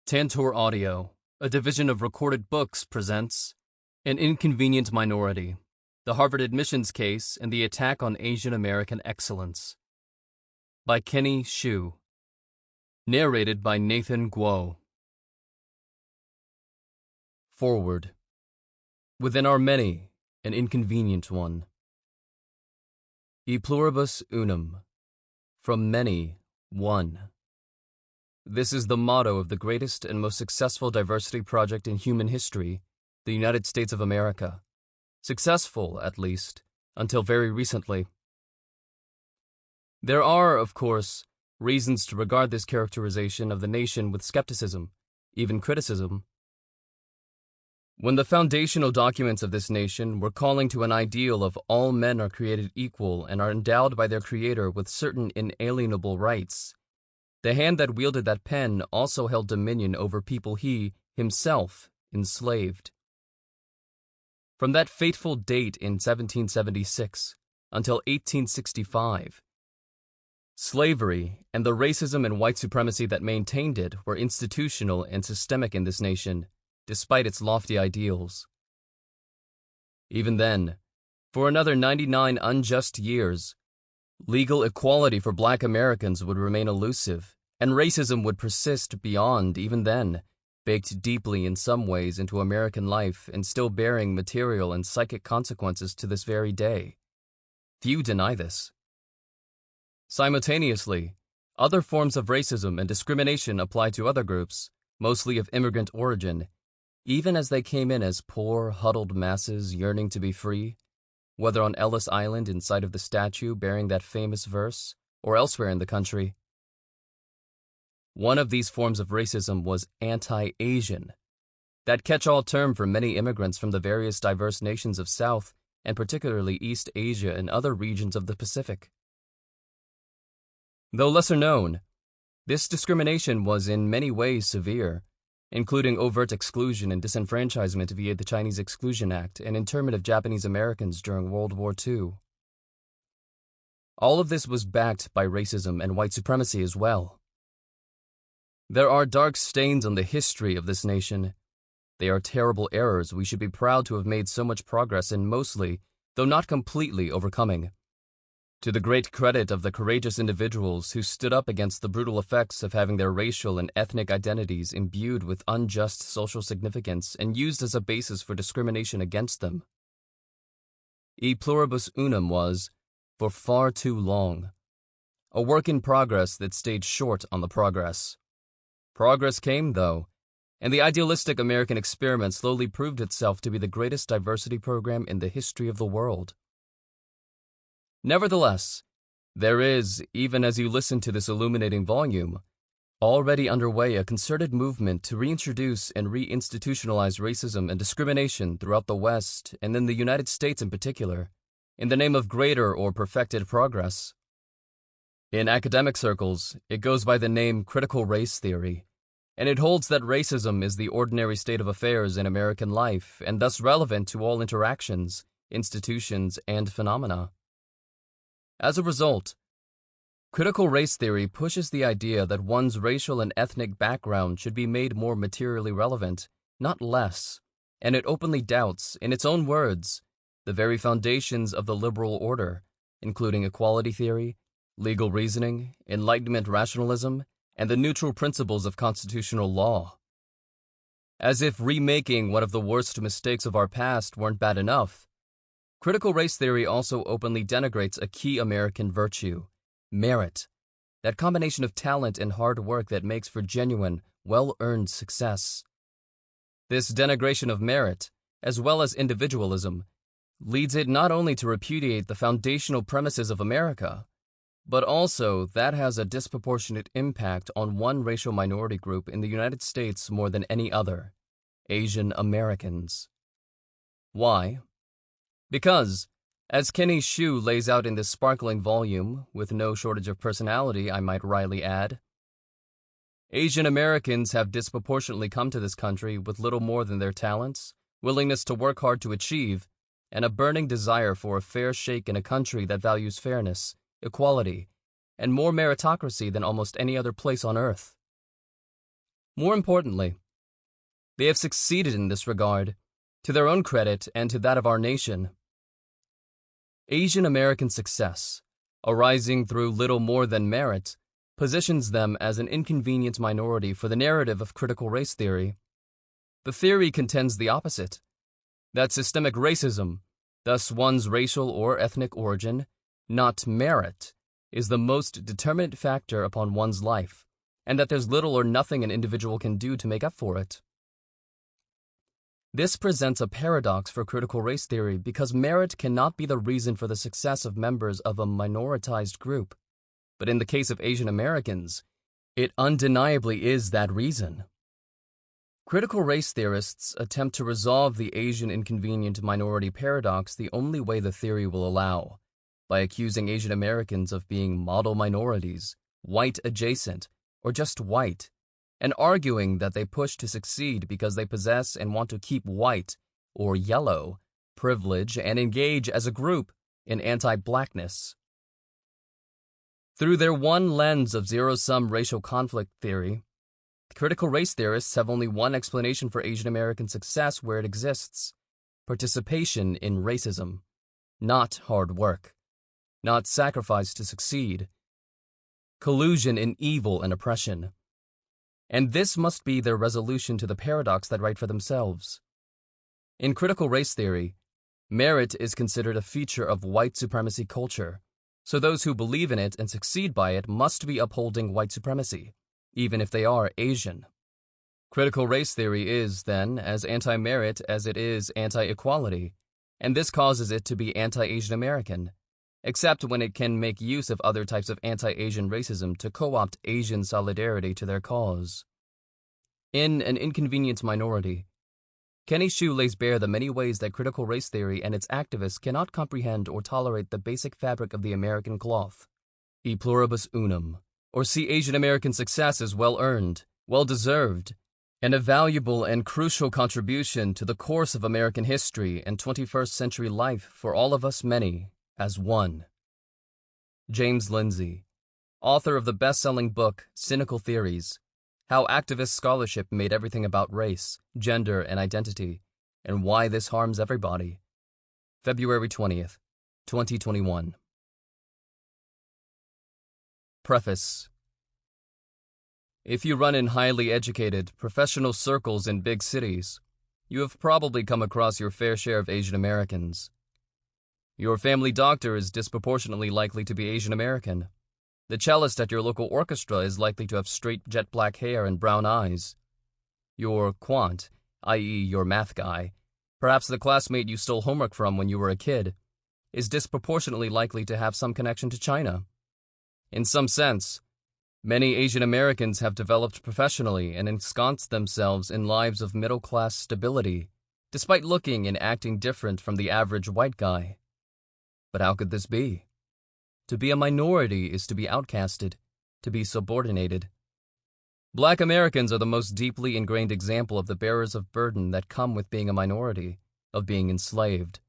Tantor Audio, a division of Recorded Books, presents An Inconvenient Minority, the Harvard Admissions Case and the Attack on Asian American Excellence, by Kenny Xu. Narrated by Nathan Guo. Forward. Within our many, an inconvenient one. E pluribus unum. From many, one. This is the motto of the greatest and most successful diversity project in human history, the United States of America. Successful, at least, until very recently. There are, of course, reasons to regard this characterization of the nation with skepticism, even criticism. When the foundational documents of this nation were calling to an ideal of all men are created equal and are endowed by their Creator with certain inalienable rights, the hand that wielded that pen also held dominion over people he, himself, enslaved. From that fateful date in 1776 until 1865, slavery and the racism and white supremacy that maintained it were institutional and systemic in this nation, despite its lofty ideals. Even then, for another 99 unjust years, legal equality for Black Americans would remain elusive, and racism would persist beyond, even then, baked deeply in some ways into American life and still bearing material and psychic consequences to this very day. Few deny this. Simultaneously, other forms of racism and discrimination apply to other groups, mostly of immigrant origin, even as they came in as poor, huddled masses yearning to be free, whether on Ellis Island in sight of the statue bearing that famous verse, or elsewhere in the country. One of these forms of racism was anti-Asian, that catch-all term for many immigrants from the various diverse nations of South and particularly East Asia and other regions of the Pacific. Though lesser known, this discrimination was in many ways severe, including overt exclusion and disenfranchisement via the Chinese Exclusion Act and internment of Japanese Americans during World War II. All of this was backed by racism and white supremacy as well. There are dark stains on the history of this nation. They are terrible errors we should be proud to have made so much progress in mostly, though not completely, overcoming. To the great credit of the courageous individuals who stood up against the brutal effects of having their racial and ethnic identities imbued with unjust social significance and used as a basis for discrimination against them. E pluribus unum was, for far too long, a work in progress that stayed short on the progress. Progress came, though, and the idealistic American experiment slowly proved itself to be the greatest diversity program in the history of the world. Nevertheless, there is, even as you listen to this illuminating volume, already underway a concerted movement to reintroduce and reinstitutionalize racism and discrimination throughout the West and in the United States in particular, in the name of greater or perfected progress. In academic circles, it goes by the name critical race theory, and it holds that racism is the ordinary state of affairs in American life and thus relevant to all interactions, institutions, and phenomena. As a result, critical race theory pushes the idea that one's racial and ethnic background should be made more materially relevant, not less, and it openly doubts, in its own words, the very foundations of the liberal order, including equality theory, legal reasoning, Enlightenment rationalism, and the neutral principles of constitutional law. As if remaking one of the worst mistakes of our past weren't bad enough, critical race theory also openly denigrates a key American virtue, merit, that combination of talent and hard work that makes for genuine, well-earned success. This denigration of merit, as well as individualism, leads it not only to repudiate the foundational premises of America, but also that has a disproportionate impact on one racial minority group in the United States more than any other, Asian Americans. Why? Because, as Kenny Xu lays out in this sparkling volume, with no shortage of personality, I might wryly add, Asian Americans have disproportionately come to this country with little more than their talents, willingness to work hard to achieve, and a burning desire for a fair shake in a country that values fairness, equality, and more meritocracy than almost any other place on earth. More importantly, they have succeeded in this regard, to their own credit and to that of our nation. Asian American success, arising through little more than merit, positions them as an inconvenient minority for the narrative of critical race theory. The theory contends the opposite, that systemic racism, thus one's racial or ethnic origin, not merit, is the most determinant factor upon one's life, and that there's little or nothing an individual can do to make up for it. This presents a paradox for critical race theory because merit cannot be the reason for the success of members of a minoritized group. But in the case of Asian Americans, it undeniably is that reason. Critical race theorists attempt to resolve the Asian inconvenient minority paradox the only way the theory will allow, by accusing Asian Americans of being model minorities, white adjacent, or just white, and arguing that they push to succeed because they possess and want to keep white, or yellow, privilege and engage as a group in anti-blackness. Through their one lens of zero-sum racial conflict theory, critical race theorists have only one explanation for Asian American success where it exists: participation in racism, not hard work, not sacrifice to succeed, collusion in evil and oppression. And this must be their resolution to the paradox they write for themselves. In critical race theory, merit is considered a feature of white supremacy culture, so those who believe in it and succeed by it must be upholding white supremacy, even if they are Asian. Critical race theory is, then, as anti-merit as it is anti-equality, and this causes it to be anti-Asian American, except when it can make use of other types of anti-Asian racism to co-opt Asian solidarity to their cause. In An Inconvenient Minority, Kenny Xu lays bare the many ways that critical race theory and its activists cannot comprehend or tolerate the basic fabric of the American cloth, e pluribus unum, or see Asian American success as well-earned, well-deserved, and a valuable and crucial contribution to the course of American history and 21st century life for all of us many, as one. James Lindsay, author of the best-selling book Cynical Theories, How Activist Scholarship Made Everything About Race, Gender, and Identity, and Why This Harms Everybody. February 20th, 2021. Preface. If you run in highly educated, professional circles in big cities, you have probably come across your fair share of Asian Americans. Your family doctor is disproportionately likely to be Asian American. The cellist at your local orchestra is likely to have straight jet black hair and brown eyes. Your quant, i.e. your math guy, perhaps the classmate you stole homework from when you were a kid, is disproportionately likely to have some connection to China. In some sense, many Asian Americans have developed professionally and ensconced themselves in lives of middle-class stability, despite looking and acting different from the average white guy. But how could this be? To be a minority is to be outcasted, to be subordinated. Black Americans are the most deeply ingrained example of the bearers of burden that come with being a minority, of being enslaved,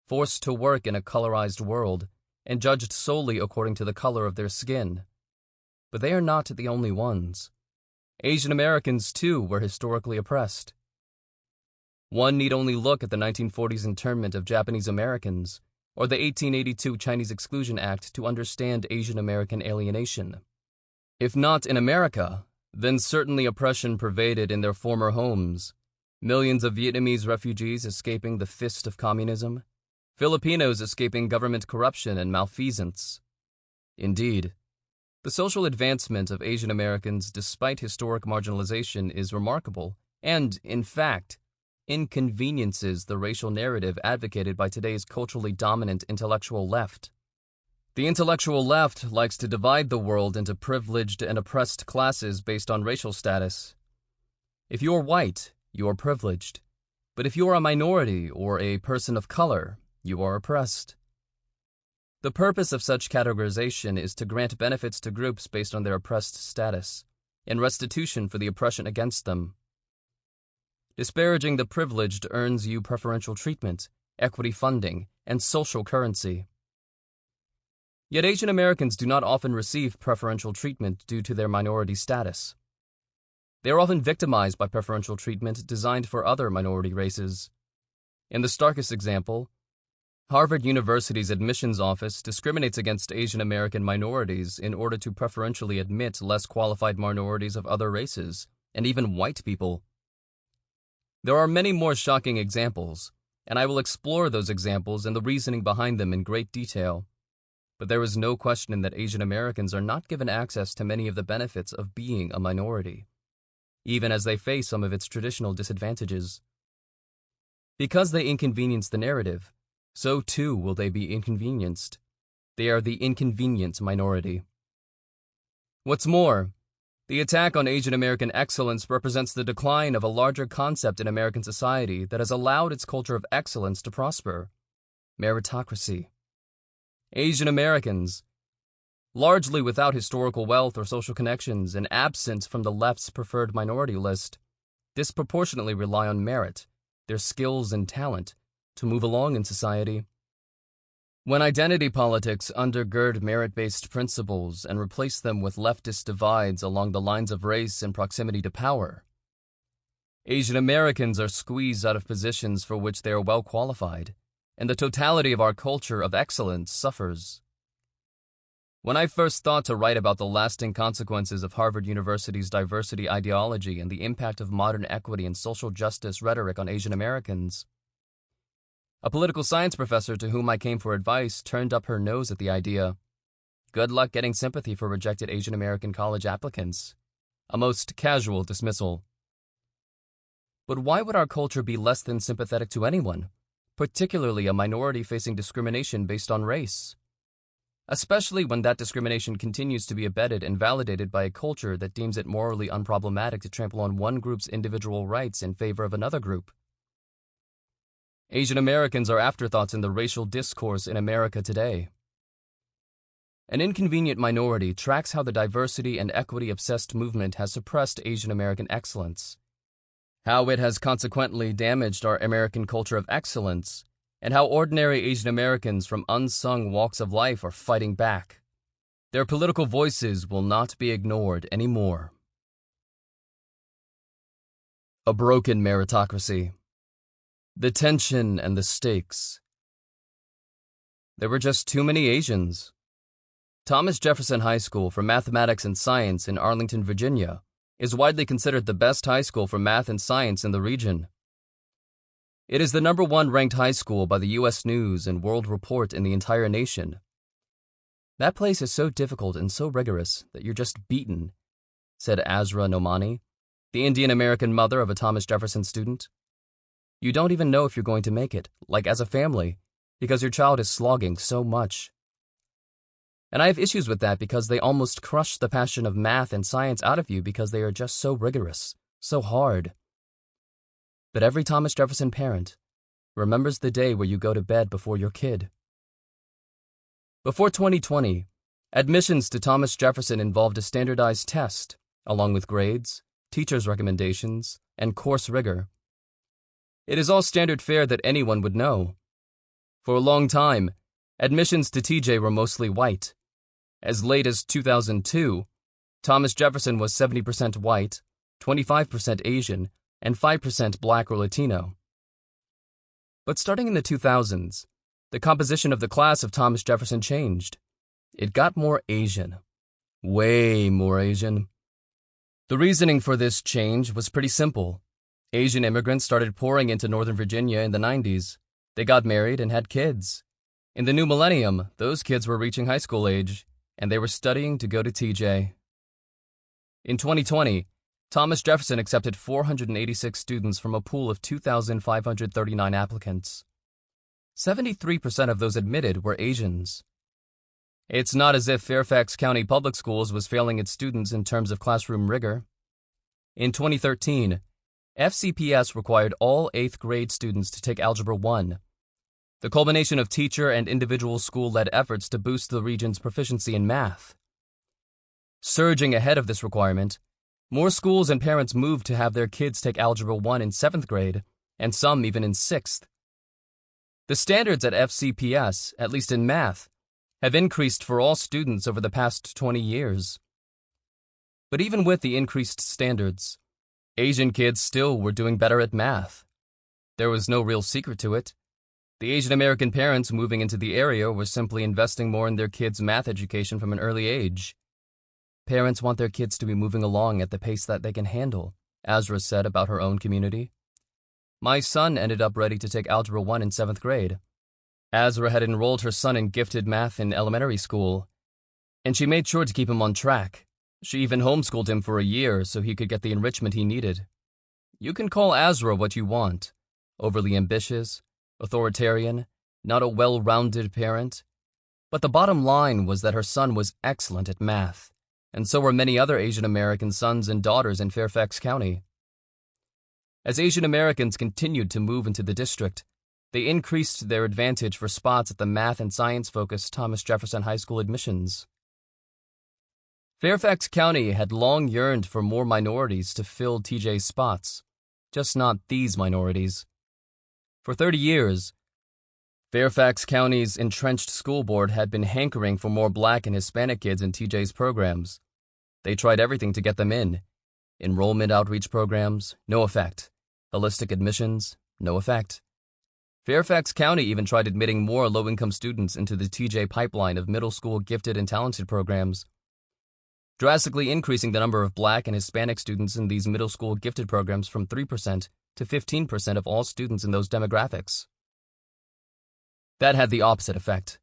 forced to work in a colorized world, and judged solely according to the color of their skin. But they are not the only ones. Asian Americans, too, were historically oppressed. One need only look at the 1940s internment of Japanese Americans, or the 1882 Chinese Exclusion Act to understand Asian American alienation. If not in America, then certainly oppression pervaded in their former homes. Millions of Vietnamese refugees escaping the fist of communism, Filipinos escaping government corruption and malfeasance. Indeed, the social advancement of Asian Americans despite historic marginalization is remarkable and, in fact, inconveniences the racial narrative advocated by today's culturally dominant intellectual left. The intellectual left likes to divide the world into privileged and oppressed classes based on racial status. If you're white, you're privileged. But if you're a minority or a person of color, you are oppressed. The purpose of such categorization is to grant benefits to groups based on their oppressed status, in restitution for the oppression against them. Disparaging the privileged earns you preferential treatment, equity funding, and social currency. Yet Asian Americans do not often receive preferential treatment due to their minority status. They are often victimized by preferential treatment designed for other minority races. In the starkest example, Harvard University's admissions office discriminates against Asian American minorities in order to preferentially admit less qualified minorities of other races, and even white people. There are many more shocking examples, and I will explore those examples and the reasoning behind them in great detail. But there is no question that Asian Americans are not given access to many of the benefits of being a minority, even as they face some of its traditional disadvantages. Because they inconvenience the narrative, so too will they be inconvenienced. They are the inconvenient minority. What's more, the attack on Asian American excellence represents the decline of a larger concept in American society that has allowed its culture of excellence to prosper: meritocracy. Asian Americans, largely without historical wealth or social connections and absent from the left's preferred minority list, disproportionately rely on merit, their skills and talent, to move along in society. When identity politics undergird merit-based principles and replace them with leftist divides along the lines of race and proximity to power, Asian Americans are squeezed out of positions for which they are well qualified, and the totality of our culture of excellence suffers. When I first thought to write about the lasting consequences of Harvard University's diversity ideology and the impact of modern equity and social justice rhetoric on Asian Americans, a political science professor to whom I came for advice turned up her nose at the idea. Good luck getting sympathy for rejected Asian American college applicants. A most casual dismissal. But why would our culture be less than sympathetic to anyone, particularly a minority facing discrimination based on race? Especially when that discrimination continues to be abetted and validated by a culture that deems it morally unproblematic to trample on one group's individual rights in favor of another group. Asian Americans are afterthoughts in the racial discourse in America today. An inconvenient minority tracks how the diversity and equity-obsessed movement has suppressed Asian American excellence, how it has consequently damaged our American culture of excellence, and how ordinary Asian Americans from unsung walks of life are fighting back. Their political voices will not be ignored anymore. A broken meritocracy. The tension and the stakes. There were just too many Asians. Thomas Jefferson High School for Mathematics and Science in Arlington, Virginia, is widely considered the best high school for math and science in the region. It is the #1 ranked high school by the U.S. News and World Report in the entire nation. That place is so difficult and so rigorous that you're just beaten, said Azra Nomani, the Indian-American mother of a Thomas Jefferson student. You don't even know if you're going to make it, like as a family, because your child is slogging so much. And I have issues with that because they almost crush the passion of math and science out of you because they are just so rigorous, so hard. But every Thomas Jefferson parent remembers the day where you go to bed before your kid. Before 2020, admissions to Thomas Jefferson involved a standardized test, along with grades, teachers' recommendations, and course rigor. It is all standard fare that anyone would know. For a long time, admissions to TJ were mostly white. As late as 2002, Thomas Jefferson was 70% white, 25% Asian, and 5% Black or Latino. But starting in the 2000s, the composition of the class of Thomas Jefferson changed. It got more Asian. Way more Asian. The reasoning for this change was pretty simple. Asian immigrants started pouring into Northern Virginia in the 90s. They got married and had kids. In the new millennium, those kids were reaching high school age, and they were studying to go to TJ. In 2020, Thomas Jefferson accepted 486 students from a pool of 2,539 applicants. 73% of those admitted were Asians. It's not as if Fairfax County Public Schools was failing its students in terms of classroom rigor. In 2013, FCPS required all 8th grade students to take Algebra 1, the culmination of teacher and individual school-led efforts to boost the region's proficiency in math. Surging ahead of this requirement, more schools and parents moved to have their kids take Algebra 1 in 7th grade, and some even in 6th. The standards at FCPS, at least in math, have increased for all students over the past 20 years. But even with the increased standards, Asian kids still were doing better at math. There was no real secret to it. The Asian American parents moving into the area were simply investing more in their kids' math education from an early age. Parents want their kids to be moving along at the pace that they can handle, Azra said about her own community. My son ended up ready to take Algebra 1 in 7th grade. Azra had enrolled her son in gifted math in elementary school, and she made sure to keep him on track. She even homeschooled him for a year so he could get the enrichment he needed. You can call Azra what you want: overly ambitious, authoritarian, not a well-rounded parent. But the bottom line was that her son was excellent at math, and so were many other Asian American sons and daughters in Fairfax County. As Asian Americans continued to move into the district, they increased their advantage for spots at the math and science-focused Thomas Jefferson High School admissions. Fairfax County had long yearned for more minorities to fill TJ's spots, just not these minorities. For 30 years, Fairfax County's entrenched school board had been hankering for more Black and Hispanic kids in TJ's programs. They tried everything to get them in. Enrollment outreach programs, no effect. Holistic admissions, no effect. Fairfax County even tried admitting more low-income students into the TJ pipeline of middle school gifted and talented programs, drastically increasing the number of Black and Hispanic students in these middle school gifted programs from 3% to 15% of all students in those demographics. That had the opposite effect.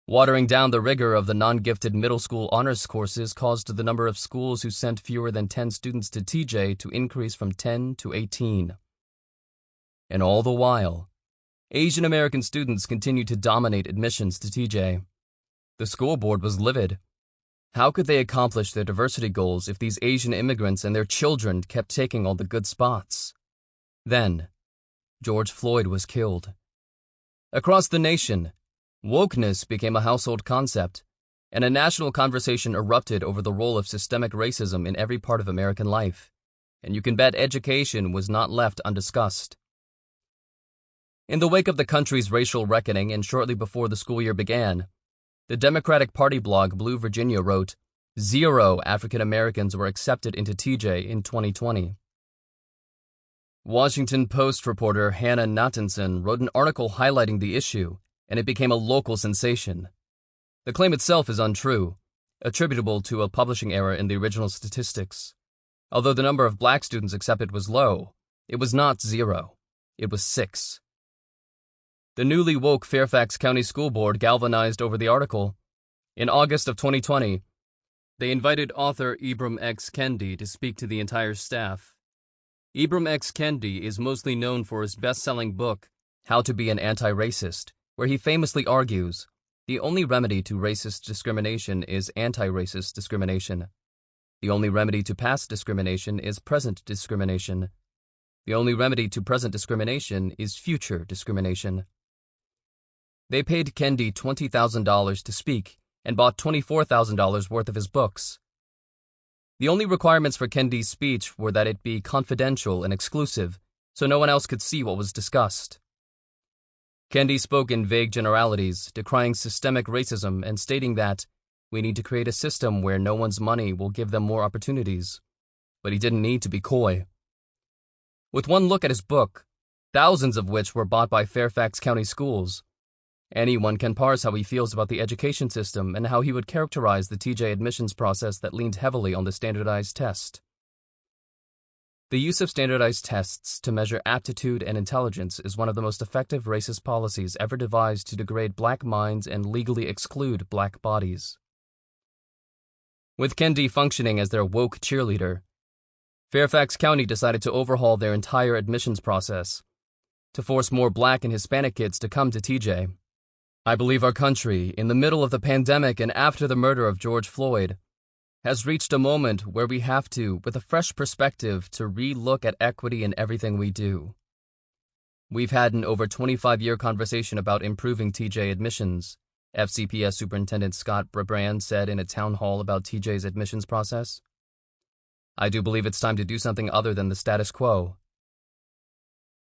Watering down the rigor of the non-gifted middle school honors courses caused the number of schools who sent fewer than 10 students to TJ to increase from 10 to 18. And all the while, Asian American students continued to dominate admissions to TJ. The school board was livid. How could they accomplish their diversity goals if these Asian immigrants and their children kept taking all the good spots? Then, George Floyd was killed. Across the nation, wokeness became a household concept, and a national conversation erupted over the role of systemic racism in every part of American life, and you can bet education was not left undiscussed. In the wake of the country's racial reckoning and shortly before the school year began, the Democratic Party blog Blue Virginia wrote, "0 African Americans were accepted into TJ in 2020. Washington Post reporter Hannah Nathanson wrote an article highlighting the issue, and it became a local sensation. The claim itself is untrue, attributable to a publishing error in the original statistics. Although the number of Black students accepted was low, it was not 0, it was 6. The newly woke Fairfax County School Board galvanized over the article. In August of 2020, they invited author Ibram X. Kendi to speak to the entire staff. Ibram X. Kendi is mostly known for his best-selling book, How to Be an Anti-Racist, where he famously argues, the only remedy to racist discrimination is anti-racist discrimination. The only remedy to past discrimination is present discrimination. The only remedy to present discrimination is future discrimination. They paid Kendi $20,000 to speak and bought $24,000 worth of his books. The only requirements for Kendi's speech were that it be confidential and exclusive, so no one else could see what was discussed. Kendi spoke in vague generalities, decrying systemic racism and stating that we need to create a system where no one's money will give them more opportunities. But he didn't need to be coy. With one look at his book, thousands of which were bought by Fairfax County schools, anyone can parse how he feels about the education system and how he would characterize the TJ admissions process that leaned heavily on the standardized test. The use of standardized tests to measure aptitude and intelligence is one of the most effective racist policies ever devised to degrade Black minds and legally exclude Black bodies. With Kendi functioning as their woke cheerleader, Fairfax County decided to overhaul their entire admissions process to force more Black and Hispanic kids to come to TJ. I believe our country, in the middle of the pandemic and after the murder of George Floyd, has reached a moment where we have to, with a fresh perspective, to re-look at equity in everything we do. We've had an over 25-year conversation about improving TJ admissions, FCPS Superintendent Scott Brabrand said in a town hall about TJ's admissions process. I do believe it's time to do something other than the status quo.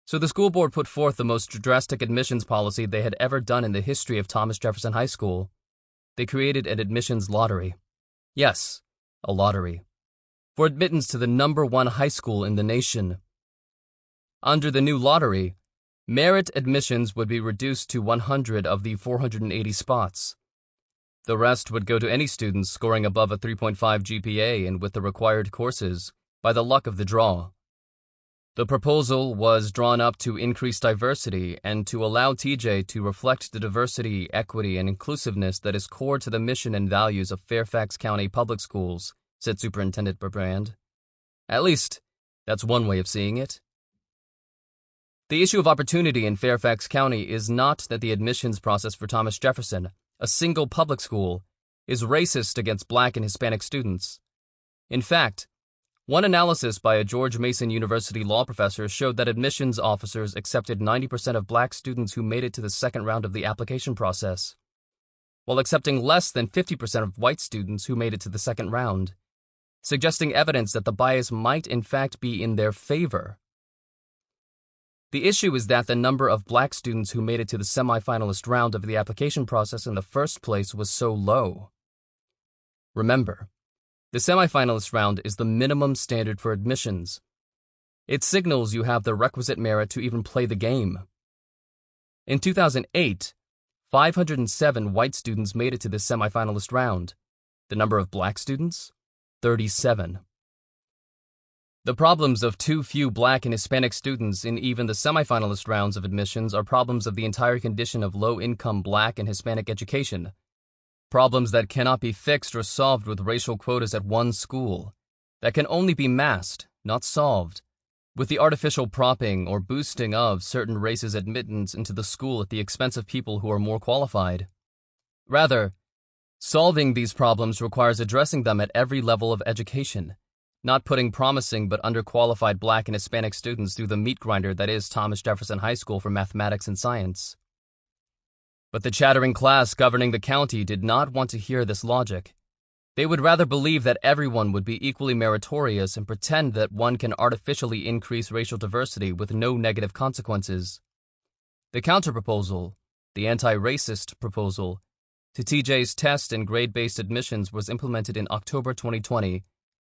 So the school board put forth the most drastic admissions policy they had ever done in the history of Thomas Jefferson High School. They created an admissions lottery. Yes, a lottery. for admittance to the #1 high school in the nation. Under the new lottery, merit admissions would be reduced to 100 of the 480 spots. The rest would go to any students scoring above a 3.5 GPA and with the required courses, by the luck of the draw. The proposal was drawn up to increase diversity and to allow TJ to reflect the diversity, equity, and inclusiveness that is core to the mission and values of Fairfax County Public Schools, said Superintendent Berbrand. At least, that's one way of seeing it. The issue of opportunity in Fairfax County is not that the admissions process for Thomas Jefferson, a single public school, is racist against Black and Hispanic students. In fact, one analysis by a George Mason University law professor showed that admissions officers accepted 90% of Black students who made it to the second round of the application process, while accepting less than 50% of white students who made it to the second round, suggesting evidence that the bias might in fact be in their favor. The issue is that the number of Black students who made it to the semifinalist round of the application process in the first place was so low. Remember, the semifinalist round is the minimum standard for admissions. It signals you have the requisite merit to even play the game. In 2008, 507 white students made it to the semifinalist round. The number of Black students? 37. The problems of too few Black and Hispanic students in even the semifinalist rounds of admissions are problems of the entire condition of low-income Black and Hispanic education. Problems that cannot be fixed or solved with racial quotas at one school, that can only be masked, not solved, with the artificial propping or boosting of certain races' admittance into the school at the expense of people who are more qualified. Rather, solving these problems requires addressing them at every level of education, not putting promising but underqualified Black and Hispanic students through the meat grinder that is Thomas Jefferson High School for mathematics and science. But the chattering class governing the county did not want to hear this logic. They would rather believe that everyone would be equally meritorious and pretend that one can artificially increase racial diversity with no negative consequences. The counterproposal, the anti-racist proposal, to TJ's test and grade-based admissions was implemented in October 2020,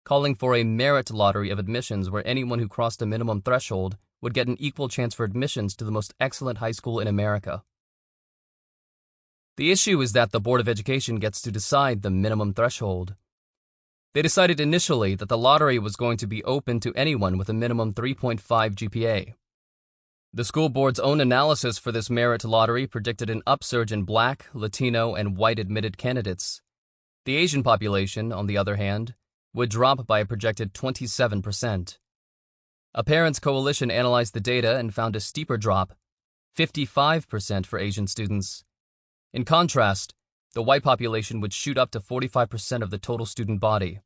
calling for a merit lottery of admissions where anyone who crossed a minimum threshold would get an equal chance for admissions to the most excellent high school in America. The issue is that the Board of Education gets to decide the minimum threshold. They decided initially that the lottery was going to be open to anyone with a minimum 3.5 GPA. The school board's own analysis for this merit lottery predicted an upsurge in Black, Latino, and white admitted candidates. The Asian population, on the other hand, would drop by a projected 27%. A parents' coalition analyzed the data and found a steeper drop, 55% for Asian students. In contrast, the white population would shoot up to 45% of the total student body,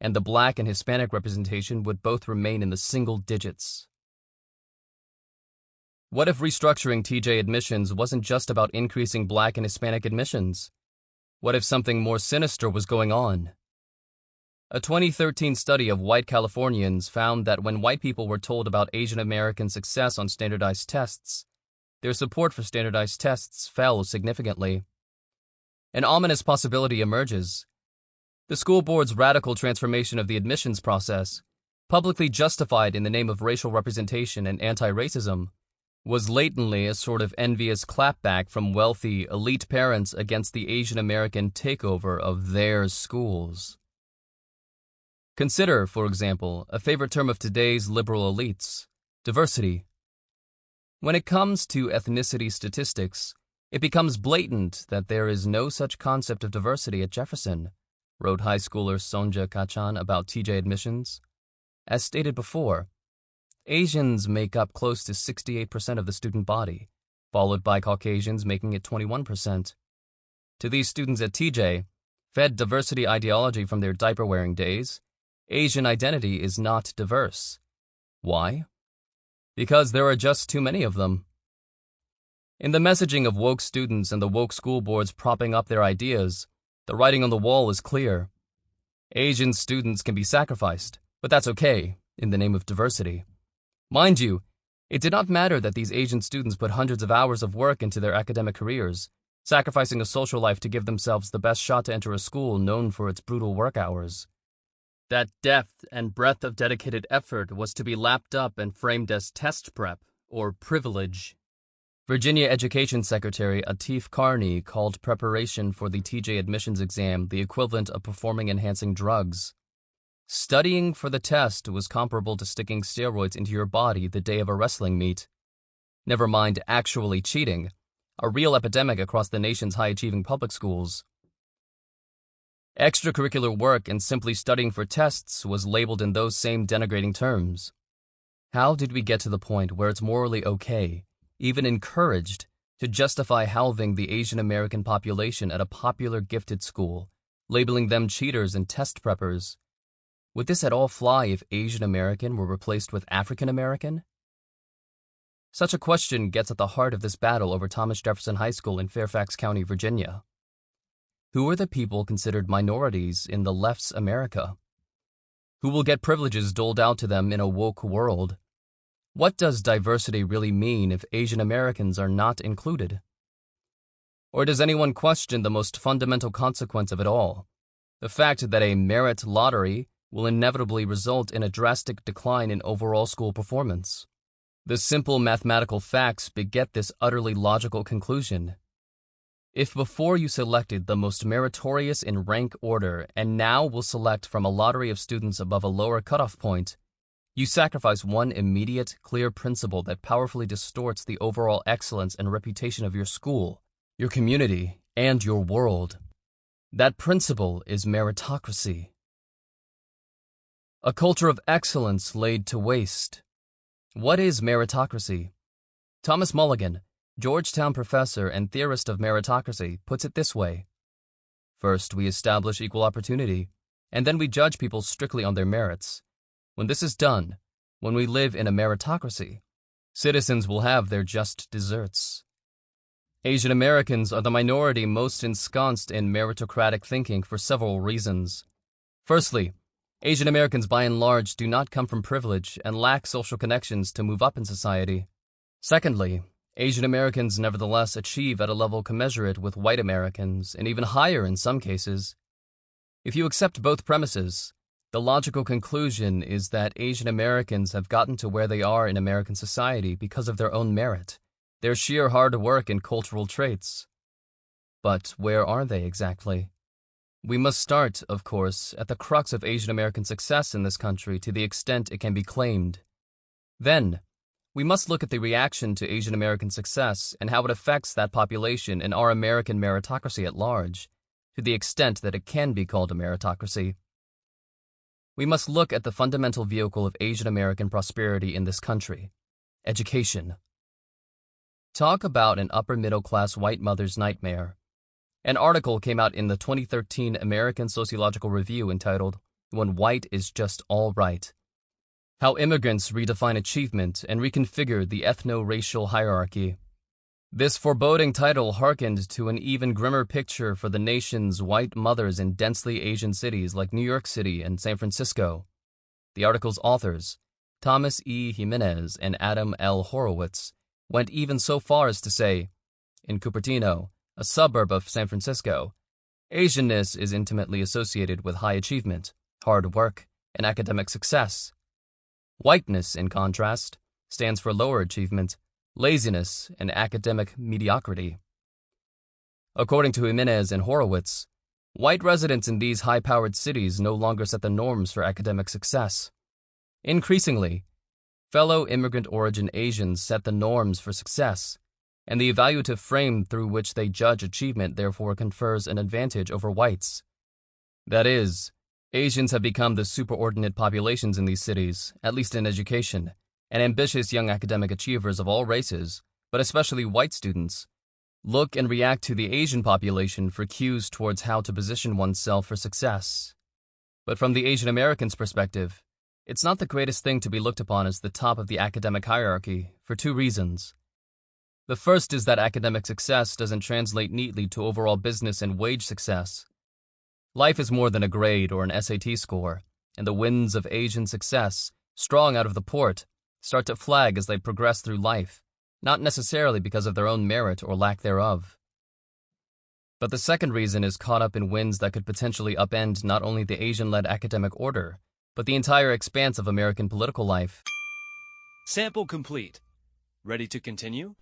and the Black and Hispanic representation would both remain in the single digits. What if restructuring TJ admissions wasn't just about increasing Black and Hispanic admissions? What if something more sinister was going on? A 2013 study of white Californians found that when white people were told about Asian American success on standardized tests, their support for standardized tests fell significantly. An ominous possibility emerges. The school board's radical transformation of the admissions process, publicly justified in the name of racial representation and anti-racism, was latently a sort of envious clapback from wealthy, elite parents against the Asian American takeover of their schools. Consider, for example, a favorite term of today's liberal elites, diversity. When it comes to ethnicity statistics, it becomes blatant that there is no such concept of diversity at Jefferson, wrote high schooler Sonja Kachan about TJ admissions. As stated before, Asians make up close to 68% of the student body, followed by Caucasians making it 21%. To these students at TJ, fed diversity ideology from their diaper-wearing days, Asian identity is not diverse. Why? Because there are just too many of them. In the messaging of woke students and the woke school boards propping up their ideas, the writing on the wall is clear. Asian students can be sacrificed, but that's okay, in the name of diversity. Mind you, it did not matter that these Asian students put hundreds of hours of work into their academic careers, sacrificing a social life to give themselves the best shot to enter a school known for its brutal work hours. That depth and breadth of dedicated effort was to be lapped up and framed as test prep, or privilege. Virginia Education Secretary Atif Carney called preparation for the TJ admissions exam the equivalent of performing enhancing drugs. Studying for the test was comparable to sticking steroids into your body the day of a wrestling meet. Never mind actually cheating, a real epidemic across the nation's high-achieving public schools. Extracurricular work and simply studying for tests was labeled in those same denigrating terms. How did we get to the point where it's morally okay, even encouraged, to justify halving the Asian American population at a popular gifted school, labeling them cheaters and test preppers? Would this at all fly if Asian American were replaced with African American? Such a question gets at the heart of this battle over Thomas Jefferson High School in Fairfax County, Virginia. Who are the people considered minorities in the left's America? Who will get privileges doled out to them in a woke world? What does diversity really mean if Asian Americans are not included? Or does anyone question the most fundamental consequence of it all? The fact that a merit lottery will inevitably result in a drastic decline in overall school performance. The simple mathematical facts beget this utterly logical conclusion. If before you selected the most meritorious in rank order and now will select from a lottery of students above a lower cutoff point, you sacrifice one immediate, clear principle that powerfully distorts the overall excellence and reputation of your school, your community, and your world. That principle is meritocracy. A culture of excellence laid to waste. What is meritocracy? Thomas Mulligan, Georgetown professor and theorist of meritocracy, puts it this way. First, we establish equal opportunity, and then we judge people strictly on their merits. When this is done, when we live in a meritocracy, citizens will have their just deserts. Asian Americans are the minority most ensconced in meritocratic thinking for several reasons. Firstly, Asian Americans by and large do not come from privilege and lack social connections to move up in society. Secondly, Asian Americans nevertheless achieve at a level commensurate with white Americans, and even higher in some cases. If you accept both premises, the logical conclusion is that Asian Americans have gotten to where they are in American society because of their own merit, their sheer hard work and cultural traits. But where are they exactly? We must start, of course, at the crux of Asian American success in this country to the extent it can be claimed. Then, we must look at the reaction to Asian American success and how it affects that population and our American meritocracy at large, to the extent that it can be called a meritocracy. We must look at the fundamental vehicle of Asian American prosperity in this country: education. Talk about an upper-middle-class white mother's nightmare. An article came out in the 2013 American Sociological Review entitled, "When White is Just All Right: How Immigrants Redefine Achievement and Reconfigure the Ethno-Racial Hierarchy." This foreboding title hearkened to an even grimmer picture for the nation's white mothers in densely Asian cities like New York City and San Francisco. The article's authors, Thomas E. Jimenez and Adam L. Horowitz, went even so far as to say, in Cupertino, a suburb of San Francisco, Asianness is intimately associated with high achievement, hard work, and academic success. Whiteness, in contrast, stands for lower achievement, laziness, and academic mediocrity. According to Jimenez and Horowitz, white residents in these high-powered cities no longer set the norms for academic success. Increasingly, fellow immigrant-origin Asians set the norms for success, and the evaluative frame through which they judge achievement therefore confers an advantage over whites. That is, Asians have become the superordinate populations in these cities, at least in education, and ambitious young academic achievers of all races, but especially white students, look and react to the Asian population for cues towards how to position oneself for success. But from the Asian American's perspective, it's not the greatest thing to be looked upon as the top of the academic hierarchy, for two reasons. The first is that academic success doesn't translate neatly to overall business and wage success. Life is more than a grade or an SAT score, and the winds of Asian success, strong out of the port, start to flag as they progress through life, not necessarily because of their own merit or lack thereof. But the second reason is caught up in winds that could potentially upend not only the Asian-led academic order, but the entire expanse of American political life. Sample complete. Ready to continue?